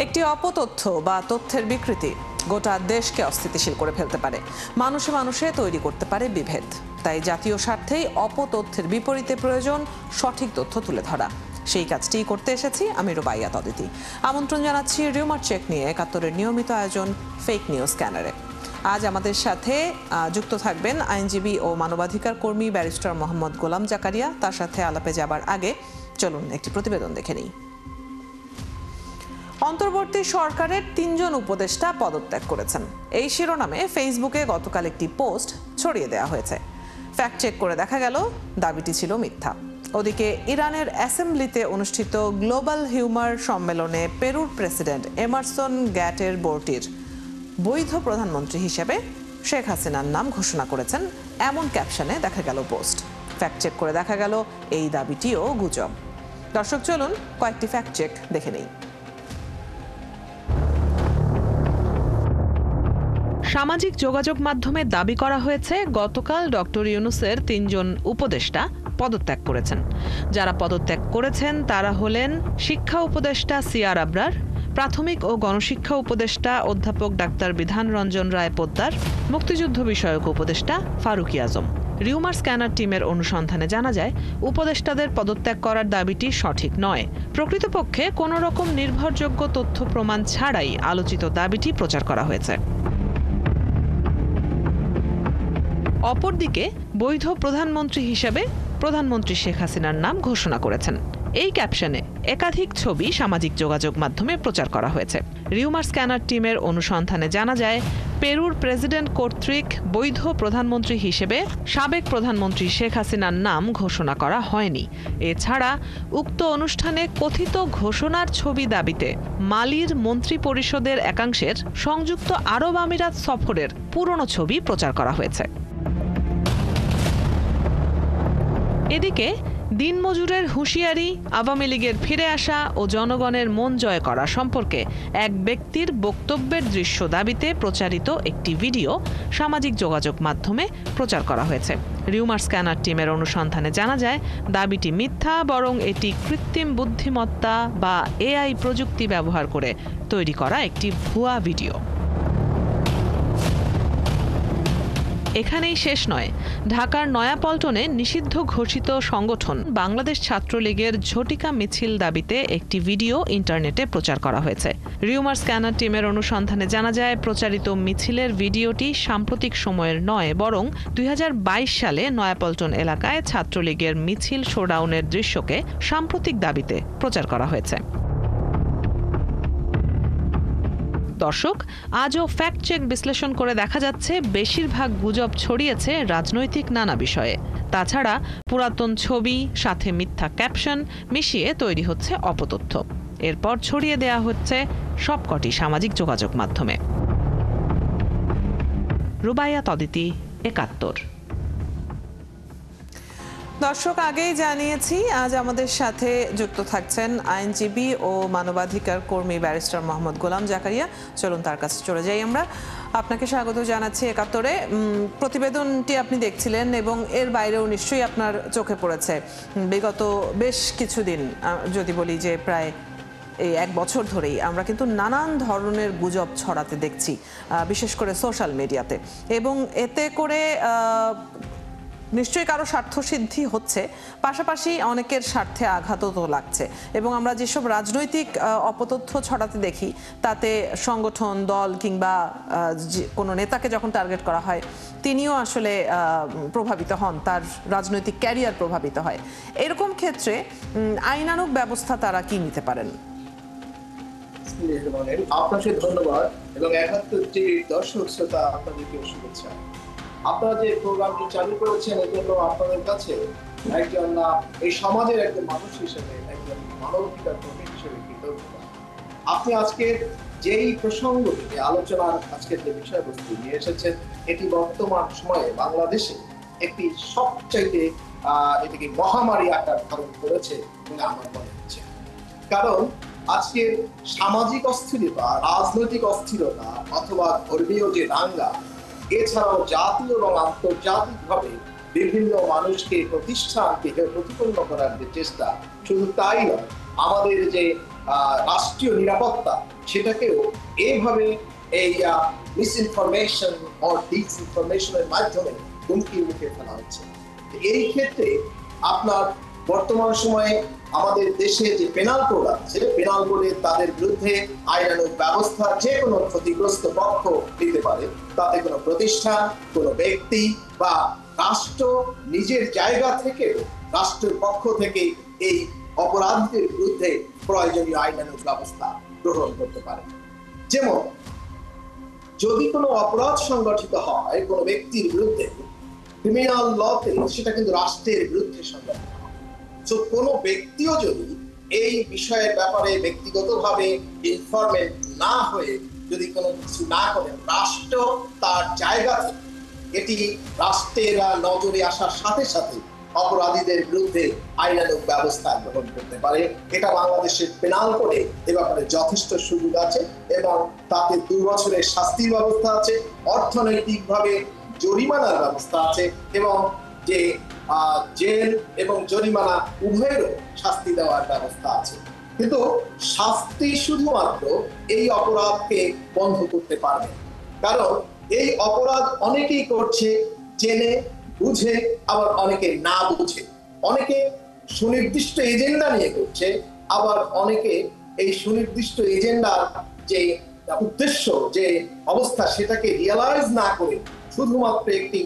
একটি অপতথ্য বা তথ্যের বিকৃতি গোটা দেশকে অস্থিতিশীল করে ফেলতে পারে, মানুষে মানুষে তৈরি করতে পারে বিভেদ। তাই জাতীয় স্বার্থেই অপতথ্যের বিপরীতে প্রয়োজন সঠিক তথ্য তুলে ধরা। সেই কাজটিই করতে এসেছি আমি রুবাইয়াত অদিতি। আমন্ত্রণ জানাচ্ছি রিউমার চেক নিয়ে ৭১-এর নিয়মিত আয়োজন ফেক নিউজ স্ক্যানারে। আজ আমাদের সাথে যুক্ত থাকবেন আইনজীবী ও মানবাধিকার কর্মী ব্যারিস্টার মোহাম্মদ গোলাম জাকারিয়া। তার সাথে আলাপে যাবার আগে চলুন একটি প্রতিবেদন দেখে নিই। অন্তর্বর্তী সরকারের ৩ জন উপদেষ্টা পদত্যাগ করেছেন, এই শিরোনামে ফেসবুকে গতকাল একটি পোস্ট ছড়িয়ে দেওয়া হয়েছে। ফ্যাক্ট চেক করে দেখা গেল দাবিটি ছিল মিথ্যা। ওদিকে ইরানের অ্যাসেম্বলিতে অনুষ্ঠিত গ্লোবাল হিউমার সম্মেলনে পেরুর প্রেসিডেন্ট এমারসন গ্যাটের বোর্টির বৈধ প্রধানমন্ত্রী হিসেবে শেখ হাসিনার নাম ঘোষণা করেছেন এমন ক্যাপশনে দেখা গেল পোস্ট। ফ্যাক্ট চেক করে দেখা গেল এই দাবিটিও গুজব। দর্শক চলুন কয়েকটি ফ্যাক্ট চেক দেখে নেই। সামাজিক যোগাযোগ মাধ্যমে দাবি করা হয়েছে গতকাল ডক্টর ইউনূসের ৩ জন উপদেষ্টা পদত্যাগ করেছেন। যারা পদত্যাগ করেছেন তারা হলেন শিক্ষা উপদেষ্টা সিআর আবরার, প্রাথমিক ও গণশিক্ষা উপদেষ্টা অধ্যাপক ডাক্তার বিধান রঞ্জন রায় পোদ্দার, মুক্তিযুদ্ধ বিষয়ক উপদেষ্টা ফারুকী আজম। রিউমার স্ক্যানার টিমের অনুসন্ধানে জানা যায় উপদেষ্টাদের পদত্যাগ করার দাবিটি সঠিক নয়। প্রকৃতপক্ষে কোনো রকম নির্ভরযোগ্য তথ্য প্রমাণ ছাড়াই আলোচিত দাবিটি প্রচার করা হয়েছে। অপরদিকে বৈধ প্রধানমন্ত্রী হিসেবে প্রধানমন্ত্রী শেখ হাসিনার নাম ঘোষণা করেছেন এই ক্যাপশনে একাধিক ছবি সামাজিক যোগাযোগ মাধ্যমে প্রচার করা হয়েছে। রিউমার স্ক্যানার টিমের অনুসন্ধানে জানা যায় পেরুর প্রেসিডেন্ট কর্তৃক বৈধ প্রধানমন্ত্রী হিসেবে সাবেক প্রধানমন্ত্রী শেখ হাসিনার নাম ঘোষণা করা হয়নি। এছাড়া উক্ত অনুষ্ঠানে কথিত ঘোষণার ছবি দাবিতে মালির মন্ত্রী পরিষদের একাংশের সংযুক্ত আরব আমিরাত সফরের পুরনো ছবি প্রচার করা হয়েছে। এদিকে দিনমজুরের হুঁশিয়ারি, আওয়ামী লীগের ফিরে আসা ও জনগণের মন জয় করা সম্পর্কে এক ব্যক্তির বক্তব্যের দৃশ্য দাবিতে প্রচারিত একটি ভিডিও সামাজিক যোগাযোগ মাধ্যমে প্রচার করা হয়েছে। রিউমার স্ক্যানার টিমের অনুসন্ধানে জানা যায় দাবিটি মিথ্যা, বরং এটি কৃত্রিম বুদ্ধিমত্তা বা এআই প্রযুক্তি ব্যবহার করে তৈরি করা একটি ভুয়া ভিডিও। এখানেই শেষ নয়। ঢাকার নয়াপল্টনে নিষিদ্ধ ঘোষিত সংগঠন বাংলাদেশ ছাত্রলীগের ঝটিকা মিছিল দাবিতে একটি ভিডিও ইন্টারনেটে প্রচার করা হয়েছে। রিউমার স্ক্যানার টিমের অনুসন্ধানে জানা যায় প্রচারিত মিছিলের ভিডিওটি সাম্প্রতিক সময়ের নয়, বরং ২০২২ সালে নয়াপল্টন এলাকায় ছাত্রলীগের মিছিল শোডাউনের দৃশ্যকে সাম্প্রতিক দাবিতে প্রচার করা হয়েছে। দর্শক, আজও ফ্যাক্ট চেক বিশ্লেষণ করে দেখা যাচ্ছে বেশিরভাগ গুজব ছড়িয়েছে রাজনৈতিক নানা বিষয়ে। তাছাড়া পুরাতন ছবি সাথে মিথ্যা ক্যাপশন মিশিয়ে তৈরি হচ্ছে অপতথ্য। এরপর ছড়িয়ে দেয়া হচ্ছে সবকটি সামাজিক যোগাযোগ মাধ্যমে। রুবাইয়াত অদিতি, ৭১। দর্শক, আগেই জানিয়েছি আজ আমাদের সাথে যুক্ত থাকছেন আইনজীবী ও মানবাধিকার কর্মী ব্যারিস্টার মোহাম্মদ গোলাম জাকারিয়া। চলুন তার কাছে চলে যাই আমরা। আপনাকে স্বাগত জানাচ্ছি ৭১-এ। প্রতিবেদনটি আপনি দেখছিলেন এবং এর বাইরেও নিশ্চয়ই আপনার চোখে পড়েছে বিগত বেশ কিছুদিন, যদি বলি যে প্রায় এই ১ বছর ধরেই আমরা কিন্তু নানান ধরনের গুজব ছড়াতে দেখছি, বিশেষ করে সোশ্যাল মিডিয়াতে, এবং এতে করে নিশ্চয়ই কারো স্বার্থসিদ্ধি হচ্ছে, পাশাপাশি অনেকের স্বার্থে আঘাতও তো লাগছে। এবং আমরা যেসব রাজনৈতিক অপতথ্য ছড়াতে দেখি তাতে সংগঠন, দল কিংবা কোনো নেতাকে যখন টার্গেট করা হয় তিনিও আসলে প্রভাবিত হন, তার রাজনৈতিক ক্যারিয়ার প্রভাবিত হয়। এরকম ক্ষেত্রে আইনানুগ ব্যবস্থা তারা কি নিতে পারেন? আপনাকে ধন্যবাদ এবং ৭১ দর্শক শ্রোতা আপনাদেরকে শুভেচ্ছা। আপনারা যে প্রোগ্রামটি চালু করেছেন এর জন্য আপনাদের কাছে একজন এই সমাজের একজন মানুষ হিসেবে, একজন মানবাধিকার কর্মী হিসেবে কৃতজ্ঞতা। আপনি আজকে যেই প্রসঙ্গটি আলোচনার আজকের যে বিষয়বস্তু নিয়ে এসেছেন এটি বর্তমান সময়ে বাংলাদেশে একটি সবচাইতে এটিকে মহামারী আকার ধারণ করেছে বলে আমার মনে হচ্ছে। কারণ আজকে সামাজিক অস্থিরতা, রাজনৈতিক অস্থিরতা অথবা ধর্মীয় যে দাঙ্গা, এছাড়াও জাতীয় এবং আন্তর্জাতিকভাবে বিভিন্ন মানুষকে প্রতিষ্ঠানকে প্রতিপন্ন করার যে চেষ্টা, শুধু তাই নয়, আমাদের যে রাষ্ট্রীয় নিরাপত্তা সেটাকেও এইভাবে এই মিসইনফরমেশন অর ডিসইনফরমেশনের মাধ্যমে হুমকির মুখে ফেলা হচ্ছে। এই ক্ষেত্রে আপনার বর্তমান সময়ে আমাদের দেশে যে পেনাল কোড আছে, পেনাল কোডে তাদের বিরুদ্ধে আইনানুগ ব্যবস্থা যে কোনো ক্ষতিগ্রস্ত পক্ষ নিতে পারে। তাতে কোনো প্রতিষ্ঠান, কোনো ব্যক্তি বা রাষ্ট্র নিজের জায়গা থেকে, রাষ্ট্রের পক্ষ থেকে এই অপরাধীদের বিরুদ্ধে প্রয়োজনীয় আইনানুগ ব্যবস্থা গ্রহণ করতে পারে। যেমন যদি কোনো অপরাধ সংগঠিত হয় কোনো ব্যক্তির বিরুদ্ধে, ক্রিমিনাল লতে সেটা কিন্তু রাষ্ট্রের বিরুদ্ধে সংগঠিত হয়। তো কোনো ব্যক্তিও যদি এই বিষয়ের ব্যাপারে ব্যক্তিগতভাবে ইনফরমেন্ট না হয়ে যদি কোনো কিছু না করে, রাষ্ট্র তার জায়গা থেকে এটি রাষ্ট্রের নজরে আসার সাথে সাথে অপরাধীদের বিরুদ্ধে আইনানুগ ব্যবস্থা গ্রহণ করতে পারে। এটা বাংলাদেশের পেনাল কোডে এ ব্যাপারে যথেষ্ট সুযোগ আছে এবং তাতে 2 বছরের শাস্তির ব্যবস্থা আছে, অর্থনৈতিকভাবে জরিমানার ব্যবস্থা আছে এবং যে জেল এবং জরিমানা উভয়েরও শাস্তি দেওয়ার ব্যবস্থা আছে। কিন্তু শাস্তি শুধুমাত্র এই অপরাধকে বন্ধ করতে পারবে, কারণ এই অপরাধ অনেকেই করছে জেনে বুঝে, আবার অনেকে না বুঝে। অনেকে সুনির্দিষ্ট এজেন্ডা নিয়ে করছে, আবার অনেকে এই সুনির্দিষ্ট এজেন্ডার যে উদ্দেশ্য, যে অবস্থা, সেটাকে রিয়ালাইজ না করে শুধুমাত্র একটি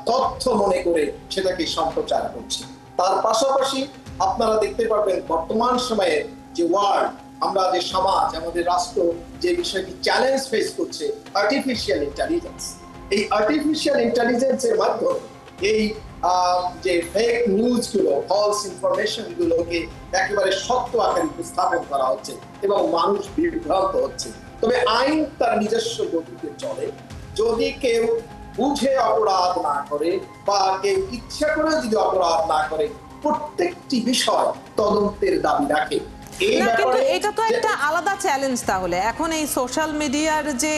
তথ্য মনে করে সেটাকে সম্প্রচার করছে। তার পাশাপাশি আপনারা দেখতে পারবেন বর্তমান সময়ে যে ওয়ার্ল্ড, আমরা যে সমাজ, আমাদের রাষ্ট্র যে বিষয়টি চ্যালেঞ্জ ফেস করছে, আর্টিফিশিয়াল ইন্টেলিজেন্স। এই আর্টিফিশিয়াল ইন্টেলিজেন্সের মাধ্যমে এই যে ফেক নিউজ গুলো, ফলস ইনফরমেশন গুলোকে একেবারে সত্য আকারে উপস্থাপন করা হচ্ছে এবং মানুষ বিভ্রান্ত হচ্ছে। তবে আইন তার নিজস্ব গতিতে চলে। যদি কেউ বুঝে অপরাধ না করে বা কেউ ইচ্ছা করে যদি অপরাধ না করে, প্রত্যেকটি বিষয় তদন্তের দাবি রাখে। না, কিন্তু এটা তো একটা আলাদা চ্যালেঞ্জ। তাহলে এখন এই সোশ্যাল মিডিয়ার যে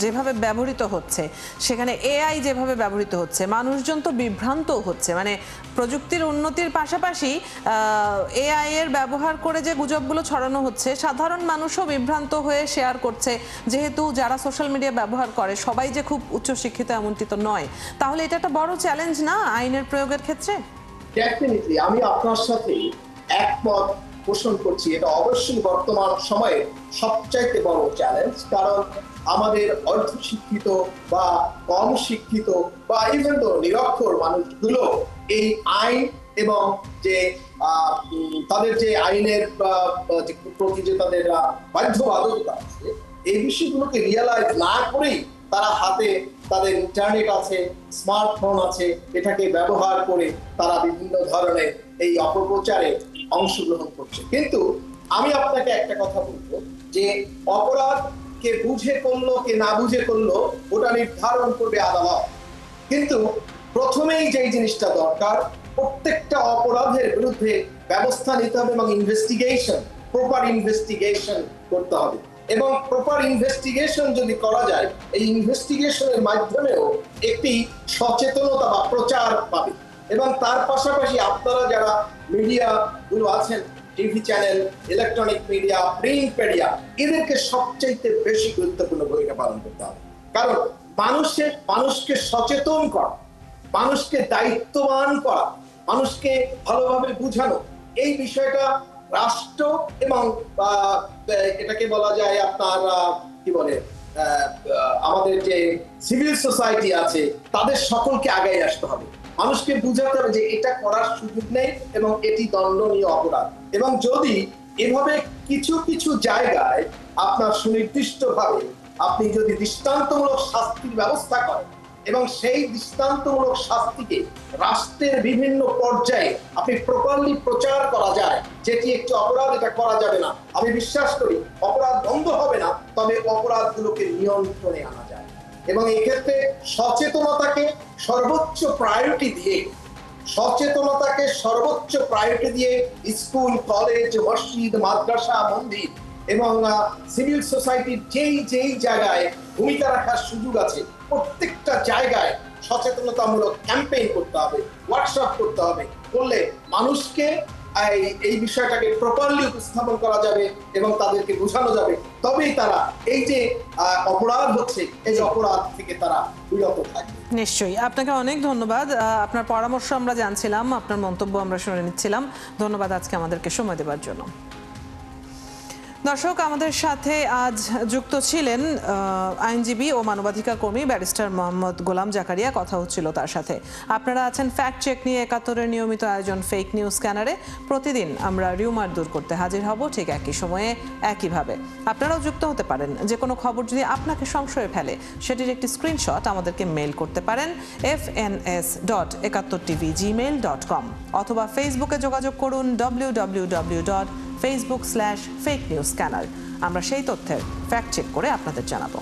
যেভাবে ব্যবহৃত হচ্ছে, সেখানে এআই যেভাবে ব্যবহৃত হচ্ছে, মানুষজন তো বিভ্রান্ত হচ্ছে। মানে প্রযুক্তির উন্নতির পাশাপাশি এআই এর ব্যবহার করে যে গুজবগুলো ছড়ানো হচ্ছে, সাধারণ মানুষও বিভ্রান্ত হয়ে শেয়ার করছে। যেহেতু যারা সোশ্যাল মিডিয়া ব্যবহার করে সবাই যে খুব উচ্চশিক্ষিত এমনটি তো নয়। তাহলে এটা একটা বড় চ্যালেঞ্জ না আইনের প্রয়োগের ক্ষেত্রে? ডেফিনিটলি আমি আপনার সাথে একমত পোষণ করছি। এটা অবশ্যই বর্তমান সময়ে সবচাইতে বড় চ্যালেঞ্জ, কারণ আমাদের অর্ধশিক্ষিত বা কম শিক্ষিত বা ইভেন তো নিরক্ষর মানুষগুলো এই আইন এবং যে তাদের যে আইনের প্রতি যে তাদের বাধ্যবাধকতা আছে, এই বিষয়গুলোকে রিয়ালাইজ না করেই তারা হাতে তাদের ইন্টারনেট আছে, স্মার্টফোন আছে, এটাকে ব্যবহার করে তারা বিভিন্ন ধরনের এই অপপ্রচারে অংশগ্রহণ করছে। কিন্তু আমি আপনাকে একটা কথা বলবো যে অপরাধ কে বুঝে করলো কে না বুঝে করলো ওটা নির্ধারণ করবে আদালত। কিন্তু প্রথমেই যেই জিনিসটা দরকার, প্রত্যেকটা অপরাধের বিরুদ্ধে ব্যবস্থা নিতে হবে এবং ইনভেস্টিগেশন, প্রপার ইনভেস্টিগেশন করতে হবে। এবং প্রপার ইনভেস্টিগেশন যদি করা যায়, এই ইনভেস্টিগেশনের মাধ্যমেও একটি সচেতনতা বা প্রচার পাবে। এবং তার পাশাপাশি আপনারা যারা মিডিয়া গুলো আছেন, TV channel, electronic media, print media, এদেরকে সবচাইতে বেশি গুরুত্বপূর্ণ ভূমিকা পালন করতে হবে। কারণ মানুষকে সচেতন করা, মানুষকে দায়িত্ববান করা, মানুষকে ভালোভাবে বুঝানো, এই বিষয়টা রাষ্ট্র এবং এটাকে বলা যায় আপনার কি বলে আমাদের যে সিভিল সোসাইটি আছে, তাদের সকলকে আগে আসতে হবে। মানুষকে বুঝাতে হবে যে এটা করার সুযোগ নেই এবং এটি দণ্ডনীয় অপরাধ। এবং যদি এভাবে কিছু কিছু জায়গায় আপনার সুনির্দিষ্টভাবে আপনি যদি দৃষ্টান্তমূলক শাস্তির ব্যবস্থা করেন এবং সেই দৃষ্টান্তমূলক শাস্তিকে রাষ্ট্রের বিভিন্ন পর্যায়ে আপনি প্রপারলি প্রচার করা যায়, যেটি একটি অপরাধ, এটা করা যাবে না, আমি বিশ্বাস করি অপরাধ বন্ধ হবে না, তবে অপরাধগুলোকে নিয়ন্ত্রণে আনা যায়। এবং এই ক্ষেত্রে সচেতনতাকে সর্বোচ্চ প্রায়োরিটি দিয়ে স্কুল, কলেজ, মসজিদ, মাদ্রাসা, মন্দির এবং সিভিল সোসাইটির যেই জায়গায় ভূমিকা রাখার সুযোগ আছে, প্রত্যেকটা জায়গায় সচেতনতামূলক ক্যাম্পেইন করতে হবে, ওয়ার্কশপ করতে হবে। করলে মানুষকে এই বিষয়টাকে প্রপারলি উপস্থাপন করা যাবে এবং তাদেরকে বোঝানো যাবে, তবেই তারা এই যে অপরাধ হচ্ছে এই অপরাধ থেকে তারা বিরত থাকবে। নিশ্চয়ই, আপনাকে অনেক ধন্যবাদ। আপনার পরামর্শ আমরা জানছিলাম, আপনার মন্তব্য আমরা শুনে নিচ্ছিলাম। ধন্যবাদ আজকে আমাদেরকে সময় দেওয়ার জন্য। দর্শক, আমাদের সাথে আজ যুক্ত ছিলেন আইনজীবী ও মানবাধিকার কর্মী ব্যারিস্টার মোহাম্মদ গোলাম জাকারিয়া। কথা হচ্ছিল তার সাথে। আপনারা আছেন ফ্যাক্ট চেক নিয়ে ৭১-এর নিয়মিত আয়োজন ফেক নিউজ স্ক্যানারে। প্রতিদিন আমরা রিউমার দূর করতে হাজির হব ঠিক একই সময়ে একইভাবে। আপনারাও যুক্ত হতে পারেন। যে কোনো খবর যদি আপনাকে সংশয়ে ফেলে সেটির একটি স্ক্রিনশট আমাদেরকে মেইল করতে পারেন fns.71tv@gmail.com অথবা ফেসবুকে যোগাযোগ করুন www.facebook/fake news scanner। আমরা সেই তথ্যের ফ্যাক্ট চেক করে আপনাদের জানাবো।